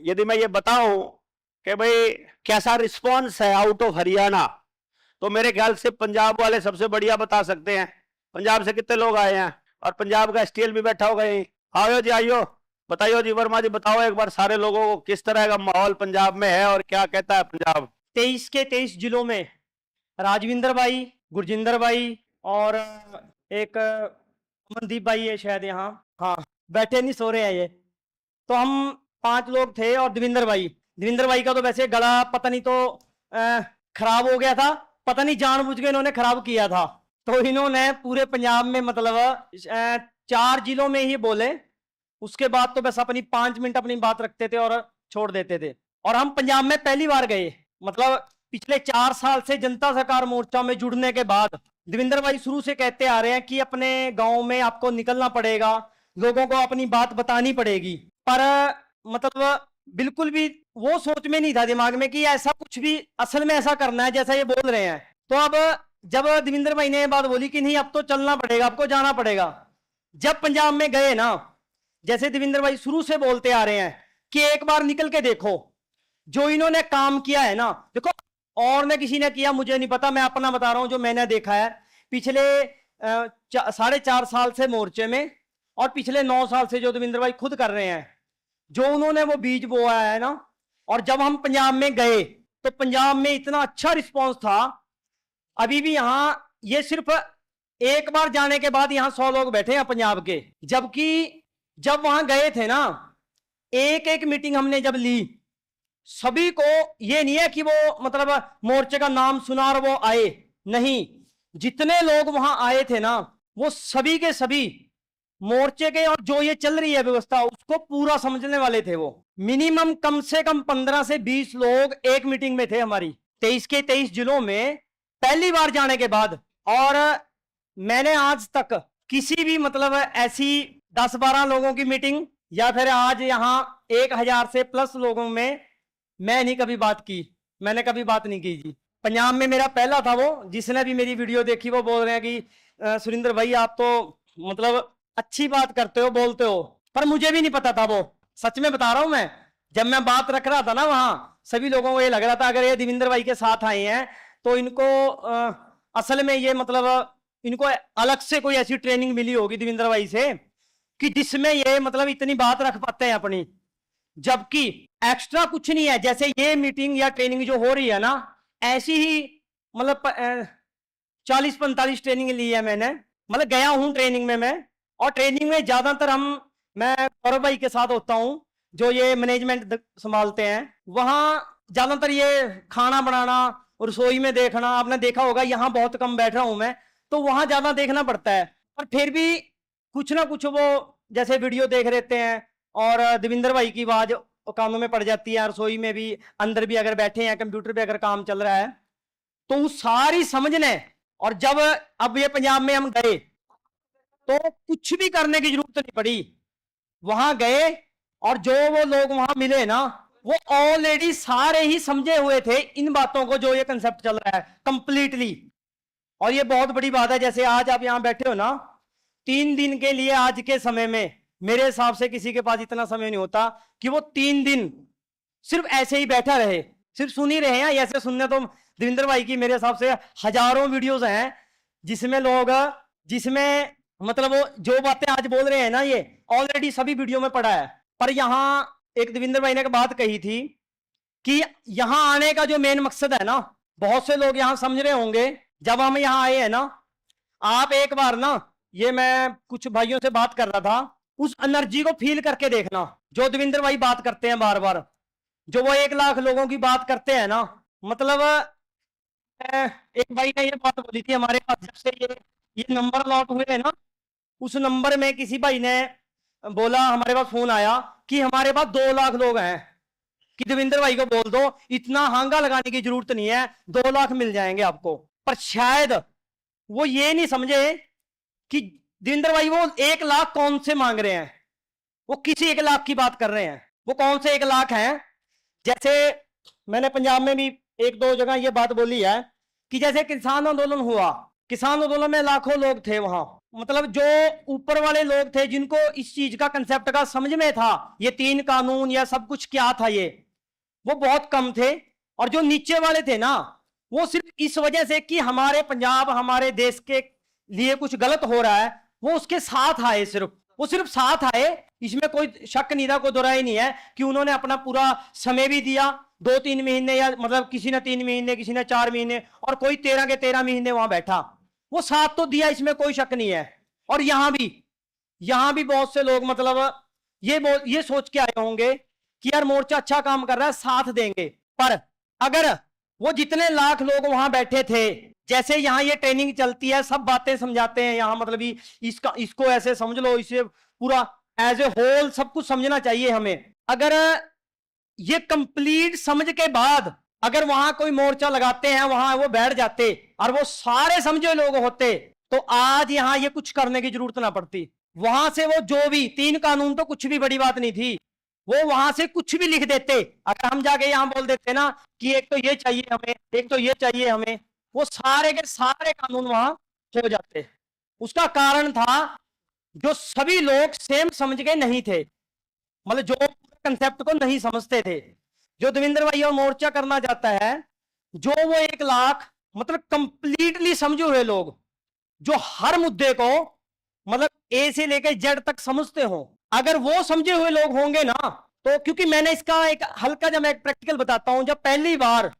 यदि मैं ये बताऊं कि भाई कैसा रिस्पॉन्स है आउट ऑफ हरियाणा, तो मेरे ख्याल से पंजाब वाले सबसे बढ़िया बता सकते हैं। पंजाब से कितने लोग आए हैं, और पंजाब का एसटीएल भी बैठा होगा यहीं। आओ जी, आइयो, बताइयो जी। वर्मा जी बताओ एक बार सारे लोगों को किस तरह का माहौल पंजाब में है और क्या कहता है पंजाब। 23 के 23 जिलों में राजविंदर भाई, गुरजिंदर भाई और एक अमनदीप भाई है शायद यहाँ, हाँ बैठे नहीं, सो रहे हैं ये। तो हम 5 लोग थे और देवेंद्र भाई का तो वैसे गला पता नहीं तो खराब हो गया था, पता नहीं जानबूझ के इन्होंने खराब किया था। तो इन्होंने पूरे पंजाब में मतलब 4 जिलों में ही बोले, उसके बाद तो बस अपनी 5 मिनट अपनी बात रखते थे और छोड़ देते थे। और हम पंजाब में पहली बार गए, मतलब पिछले 4 साल से जनता सरकार मोर्चा में जुड़ने के बाद देवेंद्र भाई शुरू से कहते आ रहे हैं कि अपने गांव में आपको निकलना पड़ेगा, लोगों को अपनी बात बतानी पड़ेगी। पर मतलब बिल्कुल भी वो सोच में नहीं था दिमाग में कि ऐसा कुछ भी असल में ऐसा करना है जैसा ये बोल रहे हैं। तो अब जब देवेंद्र भाई ने ये बात बोली कि नहीं अब तो चलना पड़ेगा, आपको जाना पड़ेगा, जब पंजाब में गए ना, जैसे देवेंद्र भाई शुरू से बोलते आ रहे हैं कि एक बार निकल के देखो, जो इन्होंने काम किया है ना, देखो और ने किसी ने किया मुझे नहीं पता, मैं अपना बता रहा हूं जो मैंने देखा है पिछले 4.5 साल से मोर्चे में, और पिछले 9 साल से जो देवेंद्र भाई खुद कर रहे हैं, जो उन्होंने वो बीज बोया है ना। और जब हम पंजाब में गए तो पंजाब में इतना अच्छा रिस्पांस था, अभी भी यहां ये सिर्फ एक बार जाने के बाद यहां 100 लोग बैठे हैं पंजाब के, जबकि जब वहां गए थे ना, एक एक मीटिंग हमने जब ली, सभी को ये नहीं है कि वो मतलब मोर्चे का नाम सुना और वो आए, नहीं, जितने लोग वहां आए थे ना वो सभी के सभी मोर्चे के और जो ये चल रही है व्यवस्था उसको पूरा समझने वाले थे। वो मिनिमम कम से कम 15 से 20 लोग एक मीटिंग में थे हमारी 23 के 23 जिलों में पहली बार जाने के बाद। और मैंने आज तक किसी भी मतलब ऐसी 10-12 लोगों की मीटिंग या फिर आज यहाँ 1000 से प्लस लोगों में मैं नहीं कभी बात की, मैंने कभी बात नहीं की जी। पंजाब में मेरा पहला था। वो जिसने भी मेरी वीडियो देखी वो बोल रहे हैं कि सुरेंद्र भाई आप तो मतलब अच्छी बात करते हो, बोलते हो, पर मुझे भी नहीं पता था वो, सच में बता रहा हूं मैं। जब मैं बात रख रहा था ना वहां, सभी लोगों को ये लग रहा था अगर ये देवेंद्र भाई के साथ आए हैं तो इनको असल में ये मतलब इनको अलग से कोई ऐसी ट्रेनिंग मिली होगी देवेंद्र भाई से कि जिसमें ये मतलब इतनी बात रख पाते हैं अपनी, जबकि एक्स्ट्रा कुछ नहीं है। जैसे ये मीटिंग या ट्रेनिंग जो हो रही है ना, ऐसी ही मतलब 40-45 ट्रेनिंग ली है मैंने, मतलब गया हूं ट्रेनिंग में मैं। और ट्रेनिंग में ज्यादातर मैं गौरव भाई के साथ होता हूं जो ये मैनेजमेंट संभालते हैं, वहां ज्यादातर ये खाना बनाना और रसोई में देखना, आपने देखा होगा यहाँ बहुत कम बैठ रहा हूं मैं, तो वहां ज्यादा देखना पड़ता है। पर फिर भी कुछ ना कुछ वो जैसे वीडियो देख लेते हैं और देवेंद्र भाई की आवाज कानों में पड़ जाती है, रसोई में भी, अंदर भी अगर बैठे हैं, कंप्यूटर पे अगर काम चल रहा है, तो वो सारी समझने। और जब अब ये पंजाब में हम गए तो कुछ भी करने की जरूरत नहीं पड़ी, वहां गए और जो वो लोग वहां मिले ना वो ऑलरेडी सारे ही समझे हुए थे इन बातों को, जो ये कंसेप्ट चल रहा है कंप्लीटली। और ये बहुत बड़ी बात है, जैसे आज आप यहां बैठे हो ना 3 दिन के लिए, आज के समय में मेरे हिसाब से किसी के पास इतना समय नहीं होता कि वो 3 दिन सिर्फ ऐसे ही बैठा रहे, सिर्फ सुन ही रहे हैं। ऐसे सुनने तो देवेंद्र भाई की मेरे हिसाब से हजारों वीडियोस हैं जिसमें लोग, जिसमें मतलब वो जो बातें आज बोल रहे हैं ना ये ऑलरेडी सभी वीडियो में पड़ा है। पर यहां एक देवेंद्र भाई ने एक बात कही थी कि यहां आने का जो मेन मकसद है ना, बहुत से लोग यहां समझ रहे होंगे, जब हम यहां आए हैं ना, आप एक बार ना, ये मैं कुछ भाइयों से बात कर रहा था, उस एनर्जी को फील करके देखना जो देवेंद्र भाई बात करते हैं बार बार, जो वो 1 लाख लोगों की बात करते हैं ना। मतलब एक भाई ने ये बात बोली थी हमारे पास, जब से ये नंबर अलॉट हुए हैं ना, उस नंबर में किसी भाई ने बोला, हमारे पास फोन आया कि हमारे पास 2 लाख लोग हैं, कि देवेंद्र भाई को बोल दो इतना हांगा लगाने की जरूरत नहीं है, 2 लाख मिल जाएंगे आपको। पर शायद वो ये नहीं समझे कि देवेंद्र भाई वो 1 लाख कौन से मांग रहे हैं, वो किसी 1 लाख की बात कर रहे हैं। वो कौन से 1 लाख हैं? जैसे मैंने पंजाब में भी 1-2 जगह ये बात बोली है कि जैसे किसान आंदोलन हुआ, किसान आंदोलन में लाखों लोग थे वहां, मतलब जो ऊपर वाले लोग थे जिनको इस चीज का कंसेप्ट का समझ में था, ये 3 कानून या सब कुछ क्या था ये, वो बहुत कम थे। और जो नीचे वाले थे ना, वो सिर्फ इस वजह से कि हमारे पंजाब हमारे देश के लिए कुछ गलत हो रहा है, वो उसके साथ आए, वो सिर्फ साथ आए। इसमें कोई शक नहीं था, कोई दोहराई नहीं है कि उन्होंने अपना पूरा समय भी दिया, 2-3 महीने, या मतलब किसी ने 3 महीने, किसी ने 4 महीने, और कोई 13 के 13 महीने वहां बैठा, वो साथ तो दिया, इसमें कोई शक नहीं है। और यहां भी बहुत से लोग मतलब ये सोच के आए होंगे कि यार मोर्चा अच्छा काम कर रहा है, साथ देंगे। पर अगर वो जितने लाख लोग वहां बैठे थे, जैसे यहाँ ये ट्रेनिंग चलती है, सब बातें समझाते हैं यहाँ, मतलब इसको ऐसे समझ लो, इसे पूरा एज ए होल सब कुछ समझना चाहिए हमें। अगर ये कंप्लीट समझ के बाद अगर वहां कोई मोर्चा लगाते हैं, वहां वो बैठ जाते और वो सारे समझे लोग होते, तो आज यहां ये कुछ करने की जरूरत ना पड़ती। वहां से वो जो भी 3 कानून तो कुछ भी बड़ी बात नहीं थी, वो वहां से कुछ भी लिख देते। अगर हम जाके यहां बोल देते ना कि एक तो ये चाहिए हमें, एक तो ये चाहिए हमें, वो सारे के सारे कानून वहां हो जाते। उसका कारण था जो सभी लोग सेम समझ के नहीं थे, मतलब जो कंसेप्ट को नहीं समझते थे। जो देवेंद्र भाई और मोर्चा करना चाहता है, जो वो 1 लाख मतलब कंप्लीटली समझे हुए लोग, जो हर मुद्दे को मतलब ए से लेकर जेड तक समझते हो, अगर वो समझे हुए लोग होंगे ना, तो क्योंकि मैंने इसका एक हल्का, जब मैं एक प्रैक्टिकल बताता हूं, जब पहली बार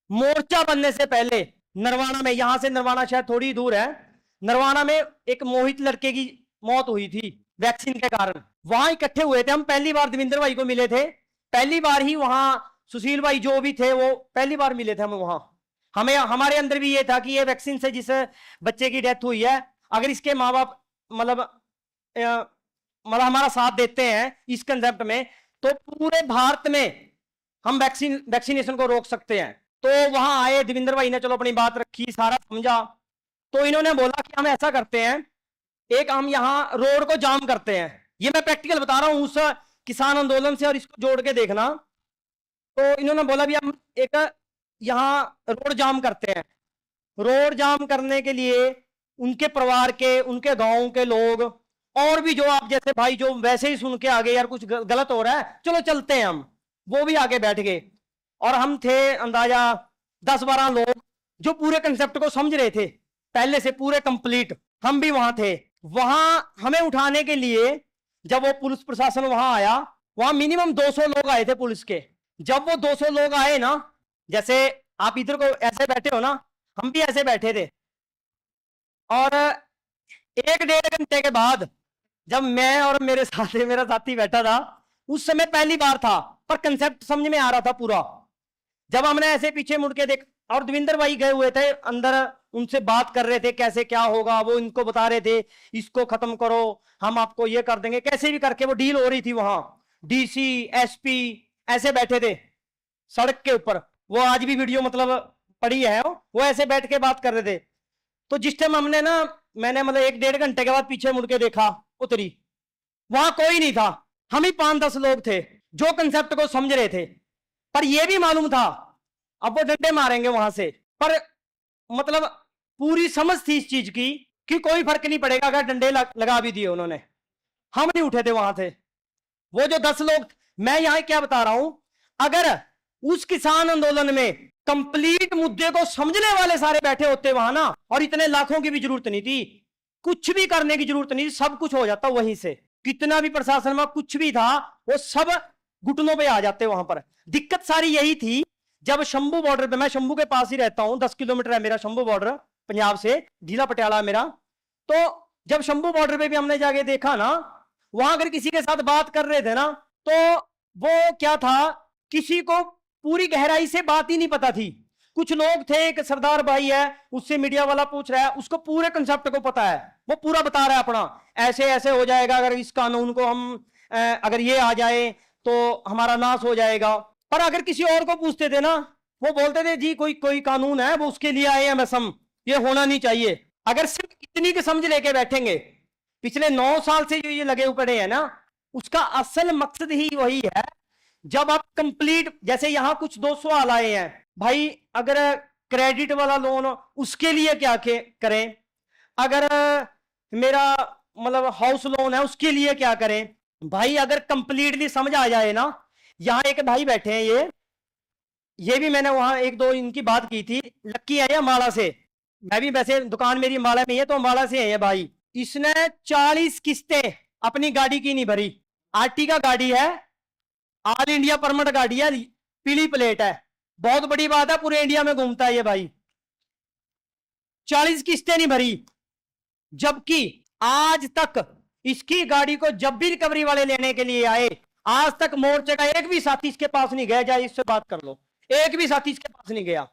मोर्चा बनने से पहले नरवाना में, यहां से नरवाना शायद थोड़ी दूर है, नरवाना में एक मोहित लड़के की मौत हुई थी वैक्सीन के कारण, वहां इकट्ठे हुए थे हम। पहली बार देवेंद्र भाई को मिले थे, पहली बार ही वहां सुशील भाई जो भी थे, वो पहली बार मिले थे हम वहां। हमारे अंदर भी ये था कि ये वैक्सीन से जिस बच्चे की डेथ हुई है, अगर इसके माँ बाप मतलब हमारा साथ देते हैं इस कंसेप्ट में, तो पूरे भारत में हम वैक्सीनेशन को रोक सकते हैं। तो वहां आए देवेंद्र भाई ने, चलो अपनी बात रखी, सारा समझा। तो इन्होंने बोला कि हम ऐसा करते हैं, एक हम यहाँ रोड को जाम करते हैं। ये मैं प्रैक्टिकल बता रहा हूं उस किसान आंदोलन से, और इसको जोड़ के देखना। तो इन्होंने बोला भी हम एक यहाँ रोड जाम करते हैं। रोड जाम करने के लिए उनके परिवार के, उनके गांव के लोग, और भी जो आप जैसे भाई जो वैसे ही सुन के आगे यार कुछ गलत हो रहा है, चलो चलते हैं हम, वो भी आगे बैठ गए। और हम थे अंदाजा 10-12 लोग जो पूरे कंसेप्ट को समझ रहे थे पहले से पूरे कंप्लीट। हम भी वहां थे। वहां हमें उठाने के लिए जब वो पुलिस प्रशासन वहां आया, वहां मिनिमम 200 लोग आए थे पुलिस के। जब वो 200 लोग आए ना, जैसे आप इधर को ऐसे बैठे हो ना, हम भी ऐसे बैठे थे। और 1-1.5 घंटे के बाद जब मैं और मेरे साथ मेरा साथी बैठा था, उस समय पहली बार था, पर कंसेप्ट समझ में आ रहा था पूरा। जब हमने ऐसे पीछे मुड़ के देख, और देवेंद्र भाई गए हुए थे अंदर, उनसे बात कर रहे थे कैसे क्या होगा, वो इनको बता रहे थे इसको खत्म करो, हम आपको ये कर देंगे, कैसे भी करके वो डील हो रही थी। वहां डीसी एसपी ऐसे बैठे थे सड़क के ऊपर, वो आज भी वीडियो मतलब पड़ी है, वो ऐसे बैठ के बात कर रहे थे। तो जिस टाइम मैंने मतलब 1-1.5 घंटे के बाद पीछे मुड़ के देखा, उतरी, वहां कोई नहीं था, हम ही 5-10 लोग थे जो कंसेप्ट को समझ रहे थे। पर यह भी मालूम था अब वो डंडे मारेंगे वहां से, पर मतलब पूरी समझ थी इस चीज की कि कोई फर्क नहीं पड़ेगा अगर डंडे लगा भी दिए उन्होंने। हम नहीं उठे थे वहां थे। वो जो 10 लोग, मैं यहां क्या बता रहा हूं, अगर उस किसान आंदोलन में कंप्लीट मुद्दे को समझने वाले सारे बैठे होते वहां ना, और इतने लाखों की भी जरूरत नहीं थी, कुछ भी करने की जरूरत नहीं थी, सब कुछ हो जाता वहीं से। कितना भी प्रशासन में कुछ भी था, वो सब घुटनों पे आ जाते वहां पर। दिक्कत सारी यही थी, जब शंभू बॉर्डर पे, मैं शंभू के पास ही रहता हूं, 10 किलोमीटर है मेरा शंभू बॉर्डर, पंजाब से जिला पटियाला मेरा। तो जब शंभू बॉर्डर पे भी हमने जाके देखा ना, वहां अगर किसी के साथ बात कर रहे थे ना, तो वो क्या था, किसी को पूरी गहराई से बात ही नहीं पता थी। कुछ लोग थे, एक सरदार भाई है, उससे मीडिया वाला पूछ रहा है, उसको पूरे कंसेप्ट को पता है, वो पूरा बता रहा है अपना, ऐसे ऐसे हो जाएगा अगर इस कानून को हम अगर ये आ जाए तो हमारा नाश हो जाएगा। पर अगर किसी और को पूछते थे ना, वो बोलते थे जी कोई कानून है, वो उसके लिए आए हैं, मैं ये होना नहीं चाहिए। अगर सिर्फ इतनी की समझ लेके बैठेंगे, पिछले 9 साल से जो ये लगे पड़े हैं ना, उसका असल मकसद ही वही है। जब आप कंप्लीट, जैसे यहां कुछ 2 सवाल आए हैं भाई, अगर क्रेडिट वाला लोन, उसके लिए क्या करें, अगर मेरा मतलब हाउस लोन है, उसके लिए क्या करें भाई? अगर कंप्लीटली समझ आ जाए ना। यहाँ एक भाई बैठे हैं, ये भी मैंने वहां एक दो इनकी बात की थी। लक्की है ये माला से, मैं भी वैसे दुकान मेरी माला में ही है, तो माला से है ये भाई। इसने 40 किस्तें अपनी गाड़ी की नहीं भरी। आरटी का गाड़ी है, ऑल इंडिया परमिट गाड़ी है, पीली प्लेट है, बहुत बड़ी बात है, पूरे इंडिया में घूमता है ये भाई। 40 किस्तें नहीं भरी, जबकि आज तक इसकी गाड़ी को जब भी रिकवरी वाले लेने के लिए आए, आज तक मोर्चे का एक भी साथी इसके पास नहीं गया, जाए इससे बात कर लो, एक भी साथी इसके पास नहीं गया।